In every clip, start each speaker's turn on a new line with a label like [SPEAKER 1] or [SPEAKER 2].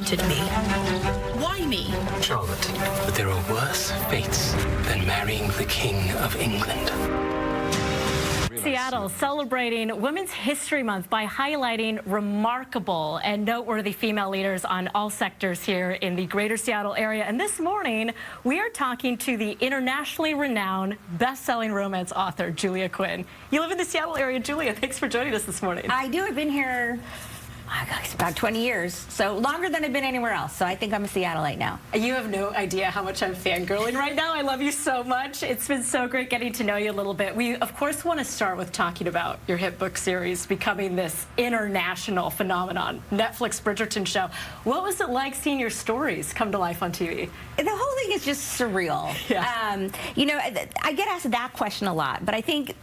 [SPEAKER 1] wanted me. Why me?
[SPEAKER 2] Charlotte, but there are worse fates than marrying the King of England.
[SPEAKER 3] Seattle celebrating Women's History Month by highlighting remarkable and noteworthy female leaders on all sectors here in the greater Seattle area. And this morning, we are talking to the internationally renowned best-selling romance author, Julia Quinn. You live in the Seattle area, Julia. Thanks for joining us this morning.
[SPEAKER 4] I do. I've been here about 20 years, so longer than I've been anywhere else. So I think I'm a Seattleite now.
[SPEAKER 3] You have no idea how much I'm fangirling right now. I love you so much. It's been so great getting to know you a little bit. We, of course, want to start with talking about your hit book series becoming this international phenomenon, Netflix Bridgerton show. What was it like seeing your stories come to life on TV?
[SPEAKER 4] The whole thing is just surreal.
[SPEAKER 3] Yeah.
[SPEAKER 4] You know, I get asked that question a lot, but I think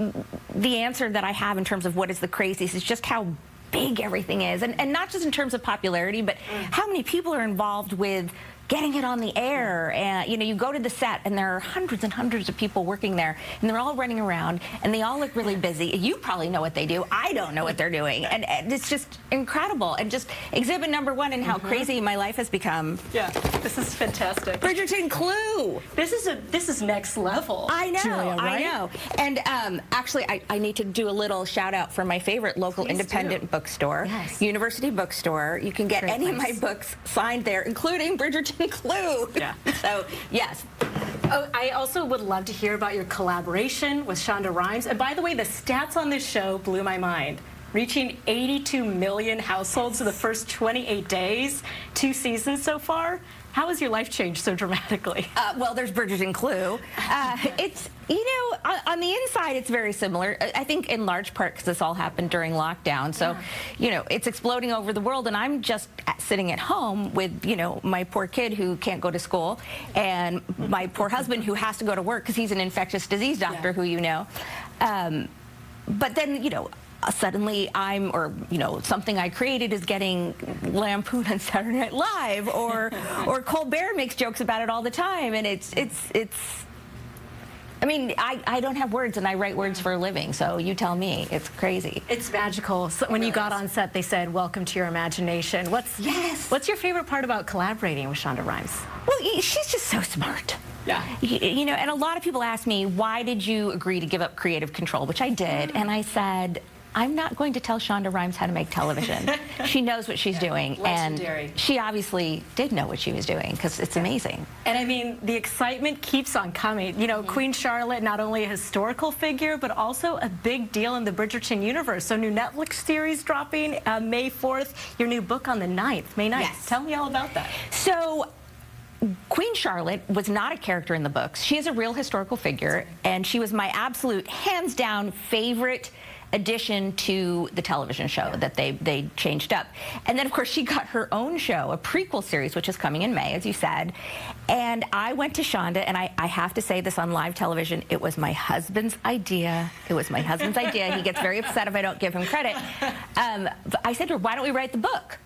[SPEAKER 4] the answer that I have in terms of what is the craziest is just how big everything is, and not just in terms of popularity, but how many people are involved with getting it on the air. And you know, you go to the set and there are hundreds and hundreds of people working there, and they're all running around and they all look really busy. You probably know what they do. I don't know what they're doing, and it's just incredible. And just exhibit number one in how crazy my life has become.
[SPEAKER 3] Yeah, this is fantastic.
[SPEAKER 4] Bridgerton Clue.
[SPEAKER 3] This is next level.
[SPEAKER 4] I know,
[SPEAKER 3] Julia, right?
[SPEAKER 4] I know. And actually, I need to do a little shout out for my favorite local independent bookstore, University Bookstore. You can get any of my books signed there, including Bridgerton Clue.
[SPEAKER 3] Yeah.
[SPEAKER 4] So, yes.
[SPEAKER 3] Oh, I also would love to hear about your collaboration with Shonda Rhimes. And by the way, the stats on this show blew my mind. Reaching 82 million households in the first 28 days, 2 seasons so far. How has your life changed so dramatically?
[SPEAKER 4] Well, there's Bridgerton Clue. It's, you know, on the inside, it's very similar. I think in large part because this all happened during lockdown. So, you know, it's exploding over the world, and I'm just sitting at home with, you know, my poor kid who can't go to school, and my poor husband who has to go to work because he's an infectious disease doctor who you know. But then, you know, suddenly you know, something I created is getting lampooned on Saturday Night Live, or Colbert makes jokes about it all the time, and it's I mean, I don't have words, and I write words for a living, so you tell me. It's crazy.
[SPEAKER 3] It's magical. So when you got on set, they said, "Welcome to your imagination." What's your favorite part about collaborating with Shonda Rhimes?
[SPEAKER 4] Well, she's just so smart.
[SPEAKER 3] Yeah.
[SPEAKER 4] You know, and a lot of people ask me, why did you agree to give up creative control, which I did, and I said, I'm not going to tell Shonda Rhimes how to make television. She knows what she's doing.
[SPEAKER 3] Legendary.
[SPEAKER 4] And she obviously did know what she was doing, because it's amazing.
[SPEAKER 3] And I mean, the excitement keeps on coming. You know, Queen Charlotte, not only a historical figure, but also a big deal in the Bridgerton universe. So new Netflix series dropping May 4th, your new book on the 9th, May 9th.
[SPEAKER 4] Yes.
[SPEAKER 3] Tell me all about that.
[SPEAKER 4] So, Queen Charlotte was not a character in the books. She is a real historical figure, and she was my absolute, hands-down favorite addition to the television show that they changed up. And then, of course, she got her own show, a prequel series, which is coming in May, as you said. And I went to Shonda, and I have to say this on live television, it was my husband's idea. It was my husband's idea. He gets very upset if I don't give him credit. I said to her, why don't we write the book?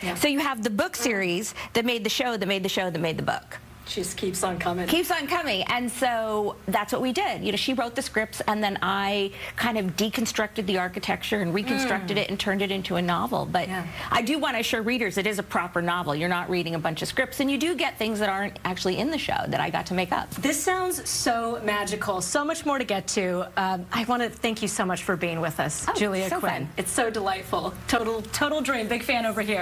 [SPEAKER 4] Yeah. So you have the book series that made the show, that made the show, that made the book.
[SPEAKER 3] She just keeps on coming.
[SPEAKER 4] Keeps on coming. And so that's what we did. You know, she wrote the scripts, and then I kind of deconstructed the architecture and reconstructed it and turned it into a novel. But I do want to assure readers it is a proper novel. You're not reading a bunch of scripts, and you do get things that aren't actually in the show that I got to make up.
[SPEAKER 3] This sounds so magical. So much more to get to. I want to thank you so much for being with us, Julia Quinn.
[SPEAKER 4] Fun.
[SPEAKER 3] It's so delightful. Total dream. Big fan over here.